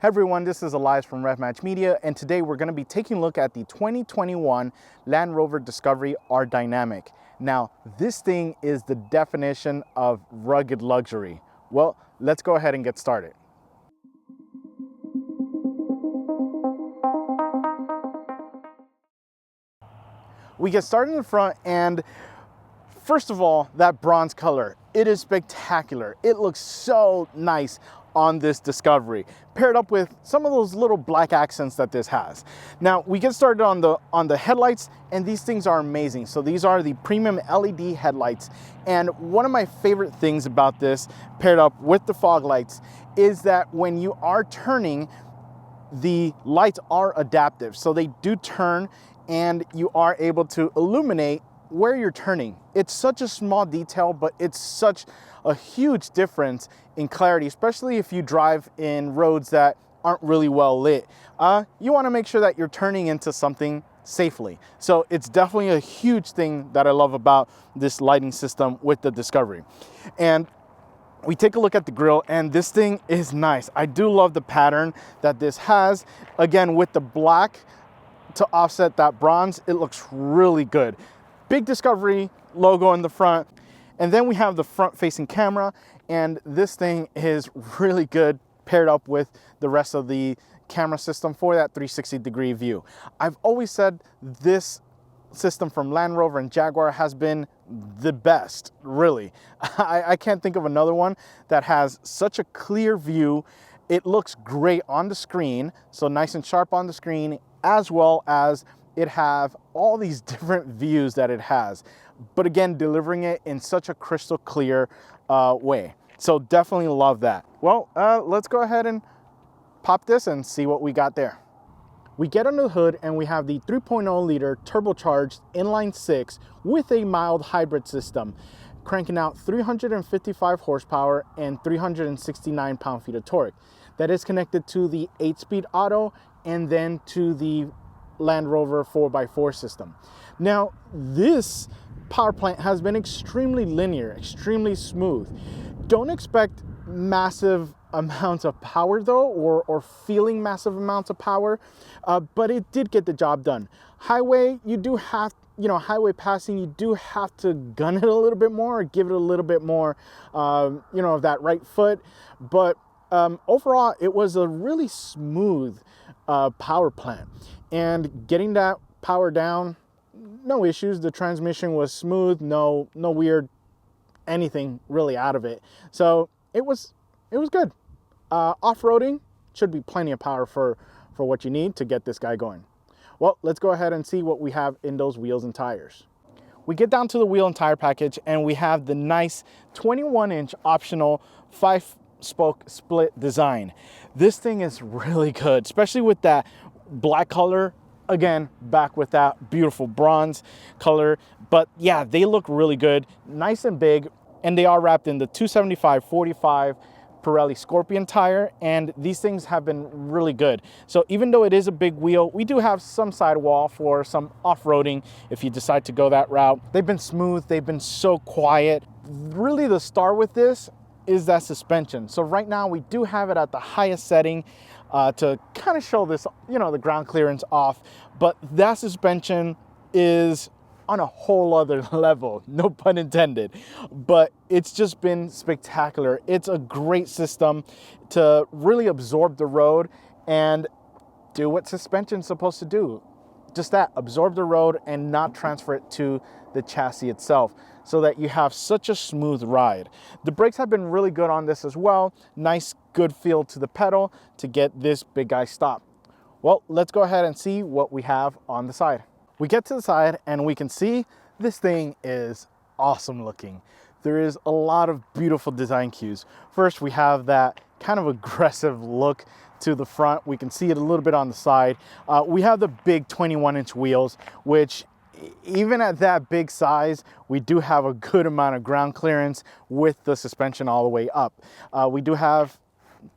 Hey everyone, this is Elias from RevMatch Media, and today we're going to be taking a look at the 2021 Land Rover Discovery R Dynamic. Now, this thing is the definition of rugged luxury. Well, let's go ahead and get started. We get started in the front, and first of all, that bronze color, it is spectacular. It looks so nice on this Discovery, paired up with some of those little black accents that this has. Now, we get started on the headlights, and these things are amazing. So these are the premium LED headlights, and one of my favorite things about this, paired up with the fog lights, is that when you are turning, the lights are adaptive. So they do turn, and you are able to illuminate where you're turning. It's such a small detail, but it's such a huge difference in clarity, especially if you drive in roads that aren't really well lit. You want to make sure that you're turning into something safely. So it's definitely a huge thing that I love about this lighting system with the Discovery. And we take a look at the grille, and this thing is nice. I do love the pattern that this has. Again, with the black to offset that bronze, it looks really good. Big Discovery logo in the front. And then we have the front facing camera, and this thing is really good paired up with the rest of the camera system for that 360-degree view. I've always said this system from Land Rover and Jaguar has been the best, really. I can't think of another one that has such a clear view. It looks great on the screen, so nice and sharp on the screen, as well as it have all these different views that it has, but again, delivering it in such a crystal clear way. So definitely love that. Well, let's go ahead and pop this and see what we got there. We get under the hood, and we have the 3.0 liter turbocharged inline six with a mild hybrid system, cranking out 355 horsepower and 369 pound-feet of torque. That is connected to the 8-speed auto and then to the Land Rover 4x4 system. Now, this power plant has been extremely linear, extremely smooth. Don't expect massive amounts of power though, or feeling massive amounts of power, but it did get the job done. Highway, you do have, highway passing, you do have to gun it a little bit more, or give it a little bit more, of that right foot. But overall, it was a really smooth power plant. And getting that power down, no issues. The transmission was smooth, no weird anything really out of it. So it was good. Off-roading should be plenty of power for what you need to get this guy going. Well, let's go ahead and see what we have in those wheels and tires. We get down to the wheel and tire package, and we have the nice 21-inch optional 5-spoke split design. This thing is really good, especially with that black color. Again, back with that beautiful bronze color. But yeah, they look really good, nice and big, and they are wrapped in the 275/45 Pirelli Scorpion tire, and these things have been really good. So even though it is a big wheel, we do have some sidewall for some off-roading if you decide to go that route. They've been smooth, they've been so quiet. Really, the star with this is that suspension. So right now we do have it at the highest setting to kind of show this, the ground clearance off, but that suspension is on a whole other level, no pun intended, but it's just been spectacular. It's a great system to really absorb the road and do what suspension's supposed to do. Just that, absorb the road and not transfer it to the chassis itself, so that you have such a smooth ride. The brakes have been really good on this as well. Nice, good feel to the pedal to get this big guy stopped. Well, let's go ahead and see what we have on the side. We get to the side, and we can see this thing is awesome looking. There is a lot of beautiful design cues. First, we have that kind of aggressive look to the front. We can see it a little bit on the side. We have the big 21-inch wheels, which even at that big size, we do have a good amount of ground clearance with the suspension all the way up. We do have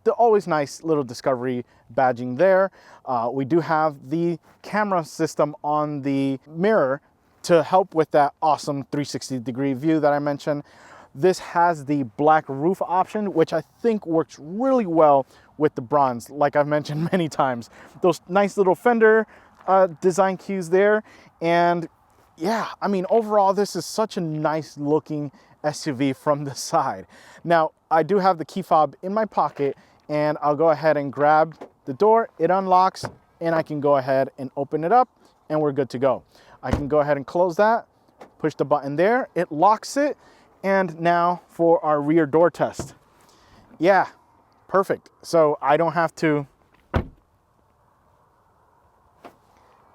the always nice little Discovery badging there. We do have the camera system on the mirror to help with that awesome 360-degree view that I mentioned. This has the black roof option, which I think works really well with the Bronze, like I've mentioned many times. Those nice little fender design cues there. And yeah, I mean, overall, this is such a nice looking SUV from the side. Now, I do have the key fob in my pocket, and I'll go ahead and grab the door. It unlocks, and I can go ahead and open it up, and we're good to go. I can go ahead and close that, push the button there, it locks it, and now for our rear door test. Yeah, perfect. So I don't have to,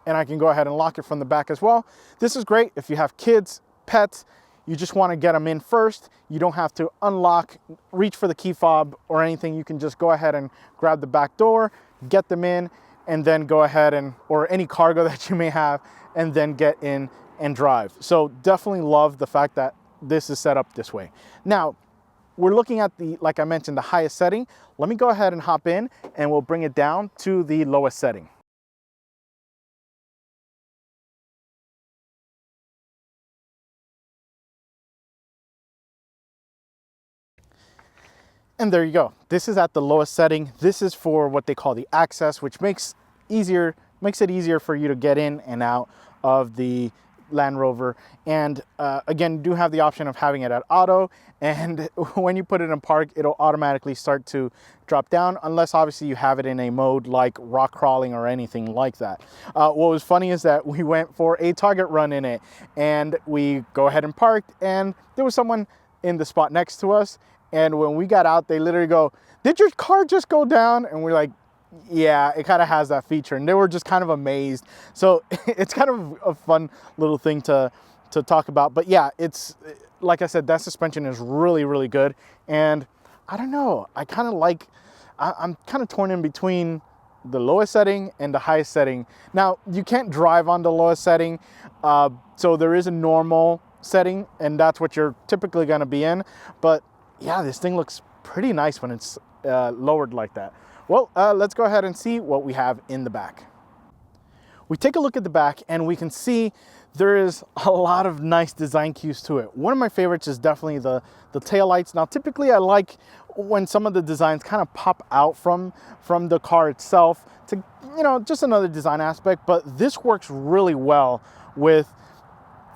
and I can go ahead and lock it from the back as well. This is great if you have kids, pets, you just want to get them in first. You don't have to unlock, reach for the key fob or anything. You can just go ahead and grab the back door, get them in, and then go ahead and, or any cargo that you may have, and then get in and drive. So definitely love the fact that this is set up this way. Now, we're looking at the, like I mentioned, the highest setting. Let me go ahead and hop in, and we'll bring it down to the lowest setting. And there you go. This is at the lowest setting. This is for what they call the access, which makes it easier for you to get in and out of the Land Rover. And again, you do have the option of having it at auto, and when you put it in park, it'll automatically start to drop down, unless obviously you have it in a mode like rock crawling or anything like that. What was funny is that we went for a Target run in it, and we go ahead and parked, and there was someone in the spot next to us, and when we got out, they literally go, "Did your car just go down?" And we're like, yeah, it kind of has that feature, and they were just kind of amazed. So it's kind of a fun little thing to talk about. But yeah, it's, like I said, that suspension is really, really good. And I don't know, I kind of like, I'm kind of torn in between the lowest setting and the highest setting. Now, you can't drive on the lowest setting, so there is a normal setting, and that's what you're typically going to be in. But yeah, this thing looks pretty nice when it's lowered like that. Well, let's go ahead and see what we have in the back. We take a look at the back, and we can see there is a lot of nice design cues to it. One of my favorites is definitely the taillights. Now, typically I like when some of the designs kind of pop out from the car itself to, you know, just another design aspect, but this works really well with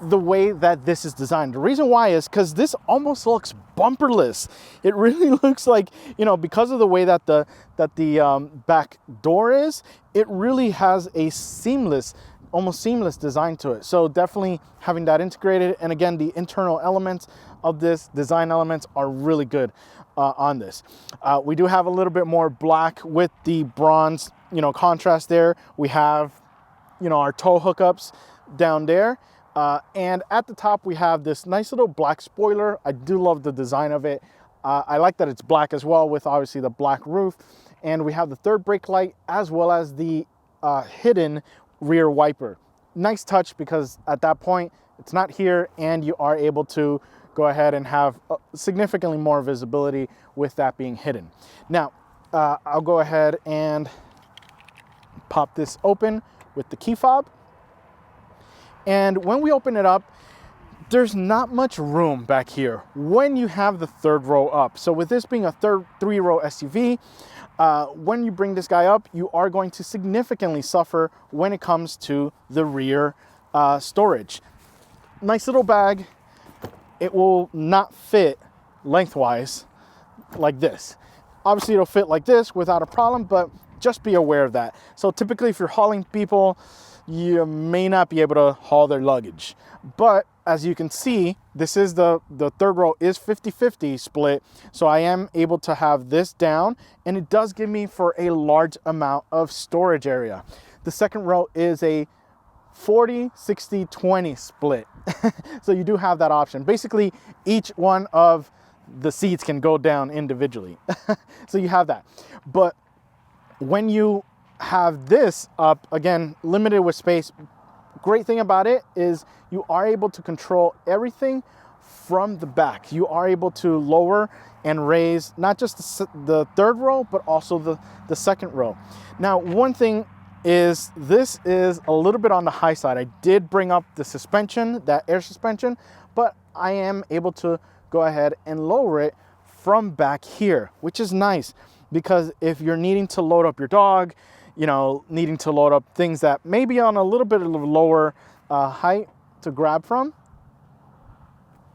the way that this is designed. The reason why is because this almost looks bumperless. It really looks like, you know, because of the way that the back door is, it really has a seamless, almost seamless design to it. So definitely having that integrated, and again, the internal elements of this, design elements, are really good on this. We do have a little bit more black with the bronze, you know, contrast there. We have, you know, our tow hookups down there. And at the top, we have this nice little black spoiler. I do love the design of it. I like that it's black as well, with obviously the black roof. And we have the third brake light, as well as the hidden rear wiper. Nice touch, because at that point, it's not here, and you are able to go ahead and have significantly more visibility with that being hidden. Now, I'll go ahead and pop this open with the key fob. And when we open it up, there's not much room back here when you have the third row up. So with this being a three-row SUV, when you bring this guy up, you are going to significantly suffer when it comes to the rear storage. Nice little bag. It will not fit lengthwise like this. Obviously, it'll fit like this without a problem, but just be aware of that. So typically, if you're hauling people, you may not be able to haul their luggage. But as you can see, this is the third row is 50-50 split. So I am able to have this down, and it does give me for a large amount of storage area. The second row is a 40-60-20 split. So you do have that option. Basically, each one of the seats can go down individually. So you have that. But when you have this up, again, limited with space, great thing about it is you are able to control everything from the back. You are able to lower and raise not just the third row, but also the second row. Now, one thing is, this is a little bit on the high side. I did bring up the suspension, that air suspension, but I am able to go ahead and lower it from back here, which is nice. because if you're needing to load up your dog, you know, needing to load up things that may be on a little bit of a lower height to grab from,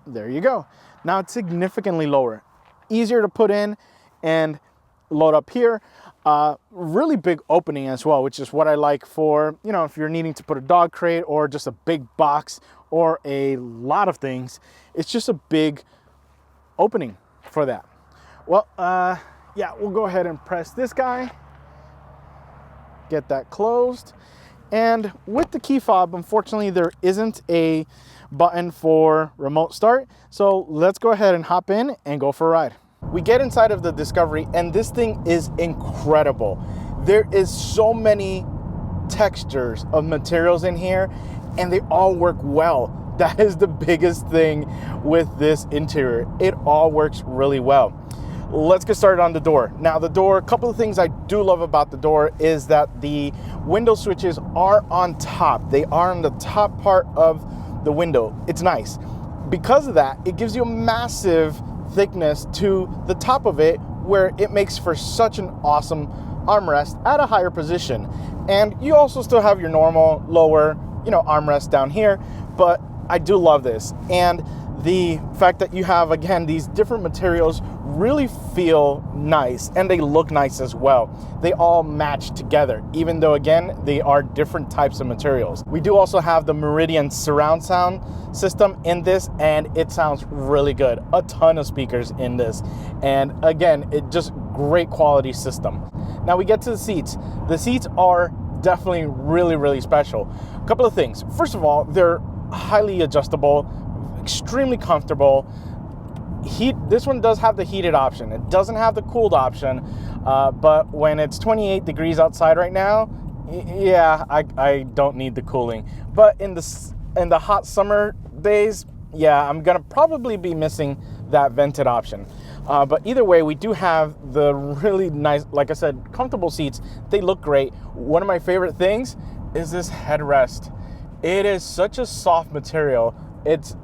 there you go. Now it's significantly lower, easier to put in and load up here. Really big opening as well, which is what I like for, you know, if you're needing to put a dog crate or just a big box or a lot of things. It's just a big opening for that. Well, yeah, we'll go ahead and press this guy, get that closed. And with the key fob, unfortunately, there isn't a button for remote start. So let's go ahead and hop in and go for a ride. We get inside of the Discovery and this thing is incredible. There is so many textures of materials in here and they all work well. That is the biggest thing with this interior. It all works really well. Let's get started on the door. Now the door, a couple of things I do love about the door is that the window switches are on top. They are on the top part of the window. It's nice. Because of that, it gives you a massive thickness to the top of it where it makes for such an awesome armrest at a higher position. And you also still have your normal lower, you know, armrest down here, but I do love this. And the fact that you have, again, these different materials really feel nice and they look nice as well. They all match together, even though, again, they are different types of materials. We do also have the Meridian surround sound system in this, and it sounds really good. A ton of speakers in this. And again, it just great quality system. Now we get to the seats. The seats are definitely really, really special. A couple of things. First of all, they're highly adjustable, extremely comfortable. This one does have the heated option. It doesn't have the cooled option, but when it's 28 degrees outside right now, yeah, I don't need the cooling. But in the hot summer days, yeah, I'm gonna probably be missing that vented option. But either way, we do have the really nice, like I said, comfortable seats. They look great. One of my favorite things is this headrest. It is such a soft material. It's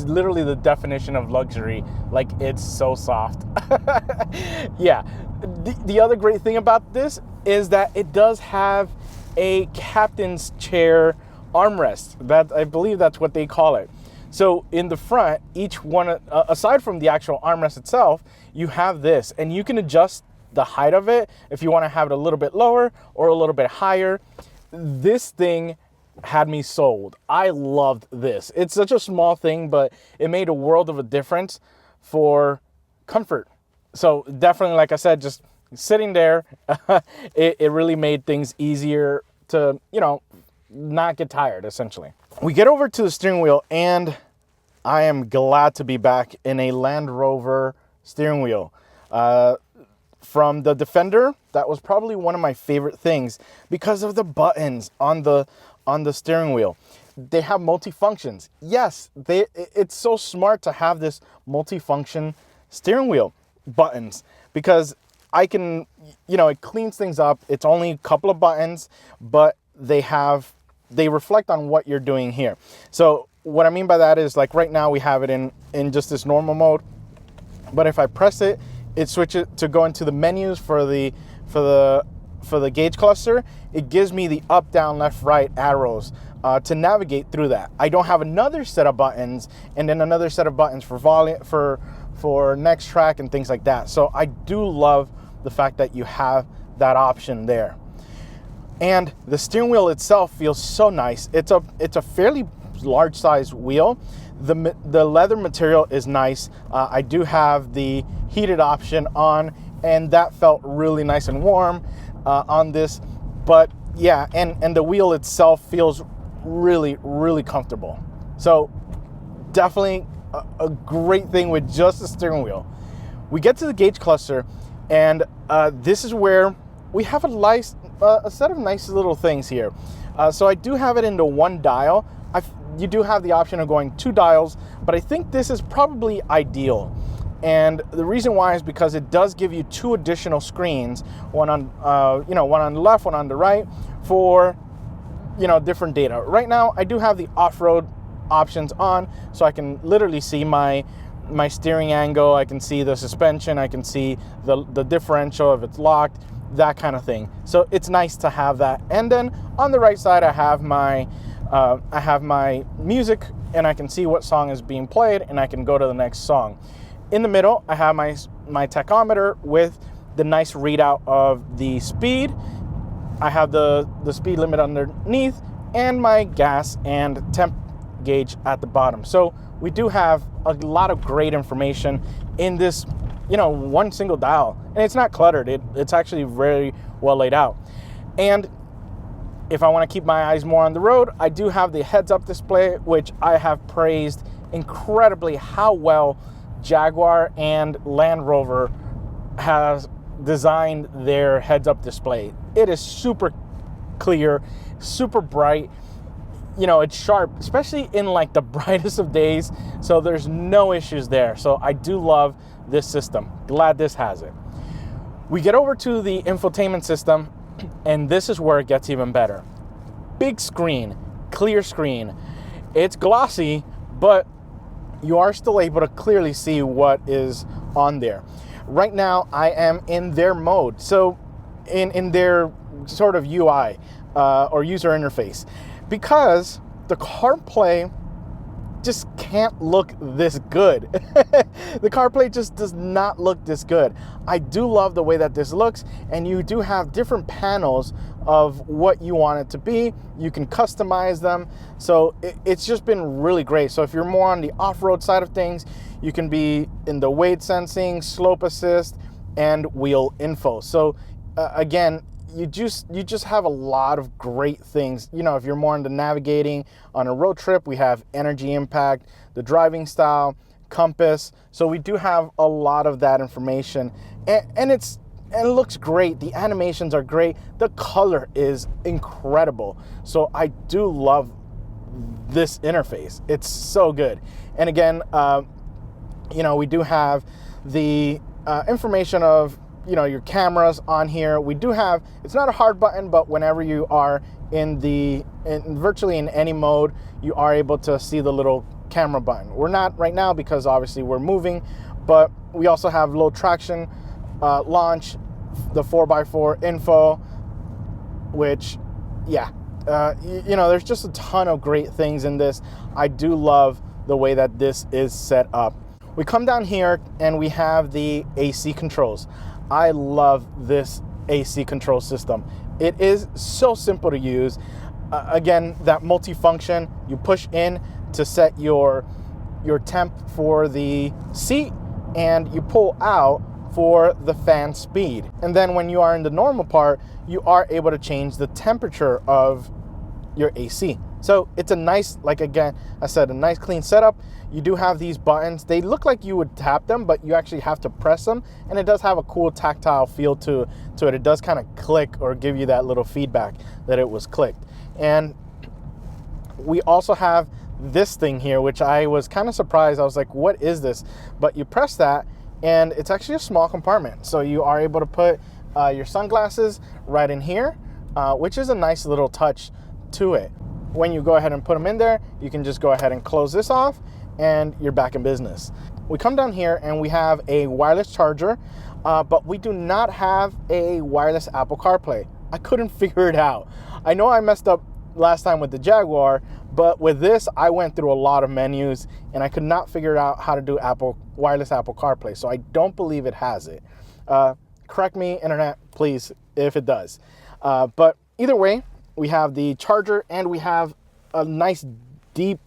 literally the definition of luxury. Like, it's so soft. Yeah. The other great thing about this is that it does have a captain's chair armrest. That, I believe that's what they call it. So in the front, each one, aside from the actual armrest itself, you have this, and you can adjust the height of it if you want to have it a little bit lower or a little bit higher. This thing had me sold. I loved this. It's such a small thing, but it made a world of a difference for comfort. So definitely, like I said, just sitting there, it really made things easier to, you know, not get tired, essentially. We get over to the steering wheel, and I am glad to be back in a Land Rover steering wheel. From the Defender, that was probably one of my favorite things because of the buttons on the steering wheel. They have multi-functions. Yes, it's so smart to have this multi-function steering wheel buttons because I can, you know, it cleans things up. It's only a couple of buttons, but they reflect on what you're doing here. So what I mean by that is, like, right now we have it in just this normal mode, but if I press it, it switches to go into the menus for the gauge cluster. It gives me the up, down, left, right arrows to navigate through that. I don't have another set of buttons and then another set of buttons for volume, for next track and things like that. So I do love the fact that you have that option there. And the steering wheel itself feels so nice. It's a fairly large size wheel. The leather material is nice. I do have the heated option on, and that felt really nice and warm on this. But yeah, and the wheel itself feels really, really comfortable. So definitely a great thing with just the steering wheel. We get to the gauge cluster, and this is where we have a set of nice little things here. So I do have it into one dial. You do have the option of going 2 dials, but I think this is probably ideal. And the reason why is because it does give you 2 additional screens, one on one on the left, one on the right, for, you know, different data. Right now, I do have the off-road options on, so I can literally see my my steering angle, I can see the suspension, I can see the differential if it's locked, that kind of thing. So it's nice to have that. And then on the right side, I have my music, and I can see what song is being played, and I can go to the next song. In the middle, I have my tachometer with the nice readout of the speed. I have the speed limit underneath, and my gas and temp gauge at the bottom. So we do have a lot of great information in this, one single dial. And it's not cluttered. It's actually very well laid out. And if I want to keep my eyes more on the road, I do have the heads-up display, which I have praised incredibly how well Jaguar and Land Rover has designed their heads-up display. It is super clear, super bright. It's sharp, especially in like the brightest of days. So there's no issues there. So I do love this system. Glad this has it. We get over to the infotainment system, and this is where it gets even better. Big screen, clear screen. It's glossy, but you are still able to clearly see what is on there. Right now, I am in their mode. So in their sort of UI or user interface, because the CarPlay just can't look this good. The CarPlay just does not look this good. I do love the way that this looks, and you do have different panels of what you want it to be. You can customize them. So it's just been really great. So if you're more on the off-road side of things, you can be in the weight sensing, slope assist, and wheel info. So again, you just have a lot of great things. If you're more into navigating on a road trip, we have energy impact, the driving style, compass. So we do have a lot of that information, and it looks great. The animations are great. The color is incredible. So I do love this interface. It's so good. And again, we do have the information of your cameras on here. We do have, it's not a hard button, but whenever you are in virtually in any mode, you are able to see the little camera button. We're not right now because obviously we're moving, but we also have low traction, launch, the 4x4 info, which, there's just a ton of great things in this. I do love the way that this is set up. We come down here and we have the AC controls. I love this AC control system. It is so simple to use. Again, that multifunction, you push in to set your temp for the seat, and you pull out for the fan speed. And then when you are in the normal part, you are able to change the temperature of your AC. So it's a nice, like again, I said, a nice clean setup. You do have these buttons. They look like you would tap them, but you actually have to press them. And it does have a cool tactile feel to it. It does kind of click or give you that little feedback that it was clicked. And we also have this thing here, which I was kind of surprised. I was like, what is this? But you press that, and it's actually a small compartment. So you are able to put your sunglasses right in here, which is a nice little touch to it. When you go ahead and put them in there, you can just go ahead and close this off, and you're back in business. We come down here and we have a wireless charger, but we do not have a wireless Apple CarPlay. I couldn't figure it out. I know I messed up last time with the Jaguar, but with this, I went through a lot of menus and I could not figure out how to do wireless Apple CarPlay. So I don't believe it has it. Correct me, internet, please, if it does. But either way, we have the charger and we have a nice deep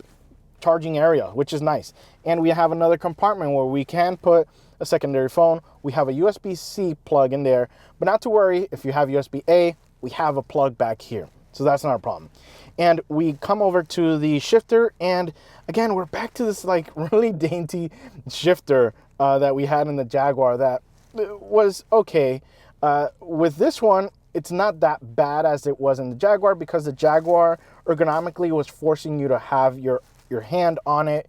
charging area, which is nice. And we have another compartment where we can put a secondary phone. We have a USB-C plug in there, but not to worry, if you have USB-A, we have a plug back here. So that's not a problem. And we come over to the shifter, and again, we're back to this like really dainty shifter that we had in the Jaguar that was okay. With this one, it's not that bad as it was in the Jaguar, because the Jaguar ergonomically was forcing you to have your hand on it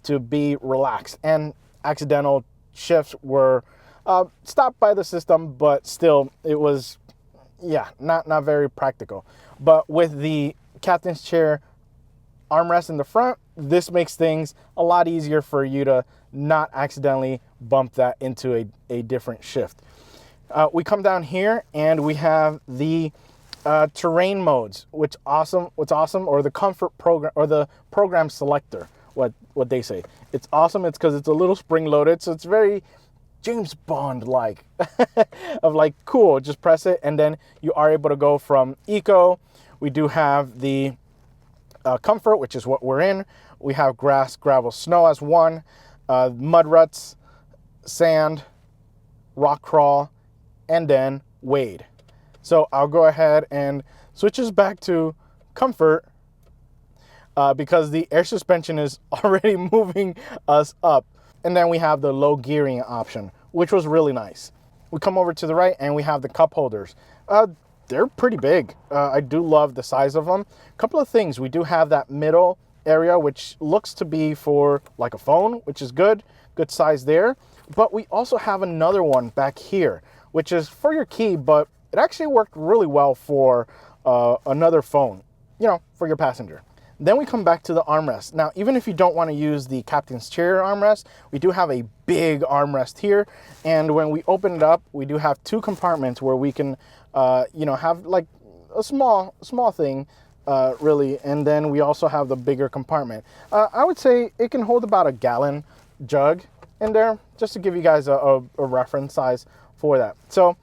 to be relaxed, and accidental shifts were stopped by the system, but still it was, not very practical. But with the captain's chair armrest in the front, this makes things a lot easier for you to not accidentally bump that into a different shift. We come down here and we have the terrain modes, what's awesome, or the comfort program, or the program selector, what they say. It's awesome. It's because it's a little spring loaded, so it's very James Bond like of like, cool, just press it and then you are able to go from eco. We do have the comfort, which is what we're in. We have grass, gravel, snow as one, mud ruts, sand, rock crawl, and then wade. So I'll go ahead and switch us back to comfort because the air suspension is already moving us up. And then we have the low gearing option, which was really nice. We come over to the right and we have the cup holders. They're pretty big. I do love the size of them. A couple of things. We do have that middle area, which looks to be for like a phone, which is good size there. But we also have another one back here, which is for your key, but it actually worked really well for another phone, you know, for your passenger. Then we come back to the armrest. Now, even if you don't want to use the captain's chair armrest, we do have a big armrest here. And when we open it up, we do have two compartments where we can, you know, have like a small thing, really. And then we also have the bigger compartment. I would say it can hold about a gallon jug in there, just to give you guys a reference size for that. So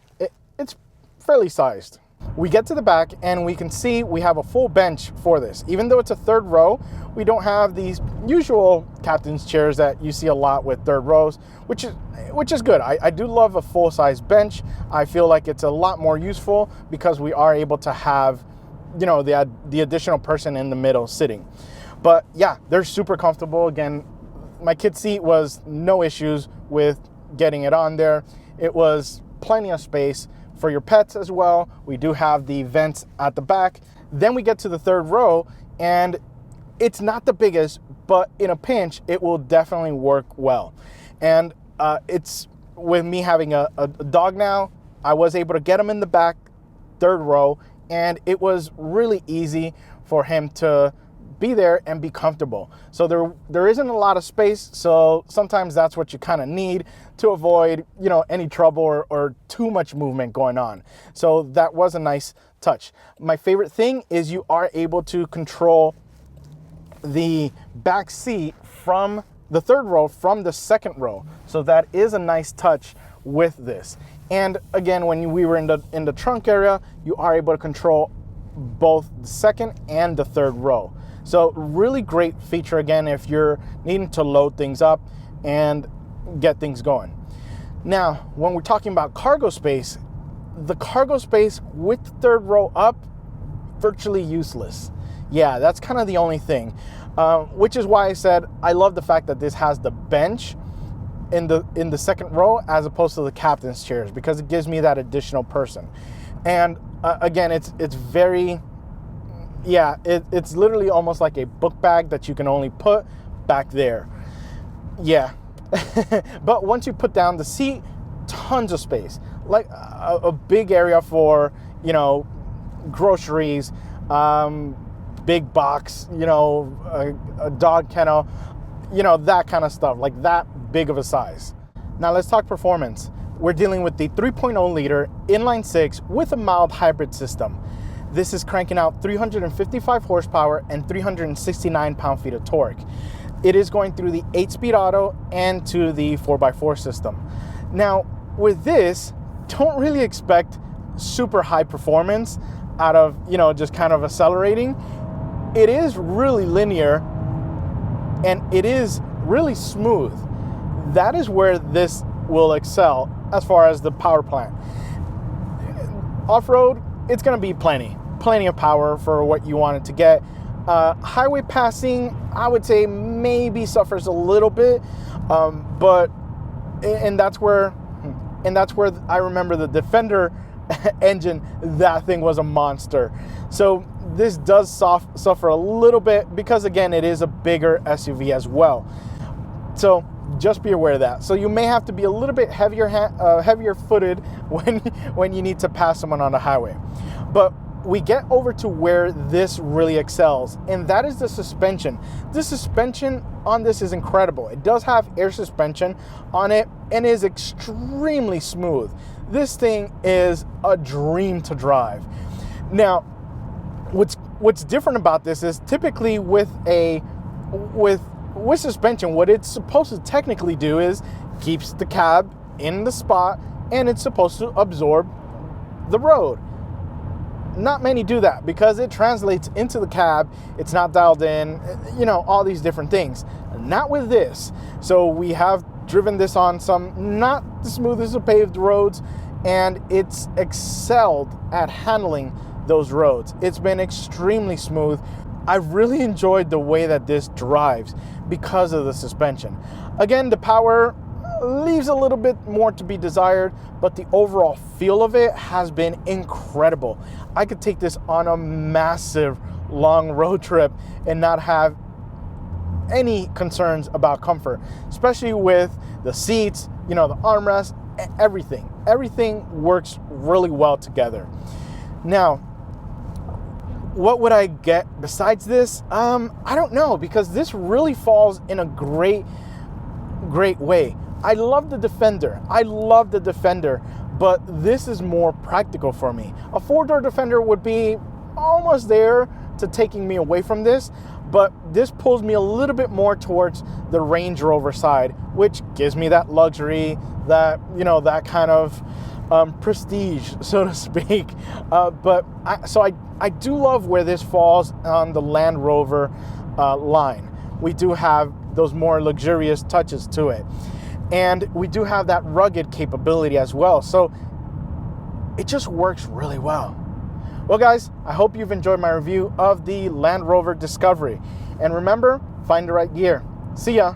it's fairly sized. We get to the back and we can see we have a full bench for this. Even though it's a third row, we don't have these usual captain's chairs that you see a lot with third rows, which is good. I do love a full-size bench. I feel like it's a lot more useful because we are able to have, you know, the additional person in the middle sitting. But yeah, they're super comfortable. Again, my kid's seat was no issues with getting it on there. It was plenty of space for your pets as well. We do have the vents at the back. Then we get to the third row and it's not the biggest, but in a pinch, it will definitely work well. And it's with me having a dog now, I was able to get him in the back, third row, and it was really easy for him to be there and be comfortable. So there isn't a lot of space, so sometimes that's what you kind of need to avoid, you know, any trouble or too much movement going on. So that was a nice touch. My favorite thing is you are able to control the back seat from the third row from the second row. So that is a nice touch with this. And again, when we were in the trunk area, you are able to control both the second and the third row. So really great feature, again, if you're needing to load things up and get things going. Now, when we're talking about cargo space, the cargo space with the third row up, virtually useless. Yeah, that's kind of the only thing, which is why I said I love the fact that this has the bench in the second row as opposed to the captain's chairs, because it gives me that additional person. And again, it's very... yeah, it's literally almost like a book bag that you can only put back there. Yeah. But once you put down the seat, tons of space. Like a big area for, you know, groceries, big box, you know, a dog kennel, you know, that kind of stuff, like that big of a size. Now let's talk performance. We're dealing with the 3.0 liter inline six with a mild hybrid system. This is cranking out 355 horsepower and 369 pound-feet of torque. It is going through the 8-speed auto and to the 4x4 system. Now, with this, don't really expect super high performance out of, you know, just kind of accelerating. It is really linear and it is really smooth. That is where this will excel as far as the power plant. Off-road, it's going to be plenty of power for what you want it to get. Highway passing, I would say maybe suffers a little bit, but that's where I remember the Defender engine, that thing was a monster. So this does suffer a little bit because, again, it is a bigger SUV as well. So just be aware of that. So you may have to be a little bit heavier footed when you need to pass someone on the highway. But we get over to where this really excels, and that is the suspension. The suspension on this is incredible. It does have air suspension on it and is extremely smooth. This thing is a dream to drive. Now, what's different about this is typically with suspension, what it's supposed to technically do is keeps the cab in the spot, and it's supposed to absorb the road. Not many do that because it translates into the cab. It's not dialed in, you know, all these different things. Not with this. So we have driven this on some not the smoothest of paved roads, and it's excelled at handling those roads. It's been extremely smooth. I've really enjoyed the way that this drives because of the suspension. Again, the power leaves a little bit more to be desired, but the overall feel of it has been incredible. I could take this on a massive long road trip and not have any concerns about comfort, especially with the seats, you know, the armrest, everything. Everything works really well together. Now, what would I get besides this? I don't know, because this really falls in a great way. I love the Defender. But this is more practical for me. A four-door Defender would be almost there to taking me away from this, but this pulls me a little bit more towards the Range Rover side, which gives me that luxury, that, you know, that kind of prestige, so to speak. But I do love where this falls on the Land Rover line. We do have those more luxurious touches to it. And we do have that rugged capability as well. So it just works really well. Well, guys, I hope you've enjoyed my review of the Land Rover Discovery. And remember, find the right gear. See ya.